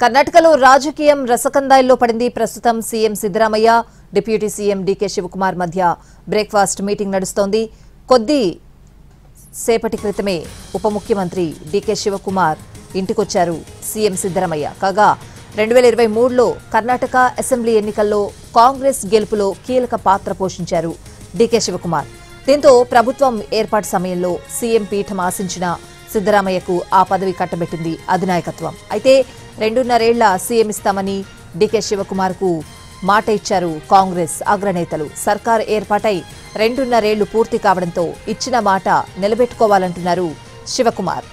కర్ణాటకలో రాజకీయం రసకందాయిల్లో పడింది. ప్రస్తుతం CM Siddaramaiah, deputy CM D K Shivakumar మధ్య బ్రేక్ఫాస్ట్ మీటింగ్ నడుస్తోంది. కొద్ది సేపటి క్రితమే ఉప ముఖ్యమంత్రి డీకే శివకుమార్ ఇంటికొచ్చారు సీఎం సిద్ధరామయ్య. కాగా 2023లో కర్ణాటక అసెంబ్లీ ఎన్నికల్లో కాంగ్రెస్ గెలుపులో కీలక పాత్ర పోషించారు డీకే శివకుమార్. దీంతో ప్రభుత్వం ఏర్పాటు సమయంలో సీఎం పీఠం ఆశించిన సిద్ధరామయ్యకు ఆ పదవి కట్టబెట్టింది అధినాయకత్వం. అయితే 2.5 ఏళ్ల సీఎం ఇస్తామని డీకే శివకుమార్ కు మాట ఇచ్చారు కాంగ్రెస్ అగ్రనేతలు. సర్కార్ ఏర్పాటై 2.5 ఏళ్లు పూర్తి కావడంతో ఇచ్చిన మాట నిలబెట్టుకోవాలంటున్నారు శివకుమార్.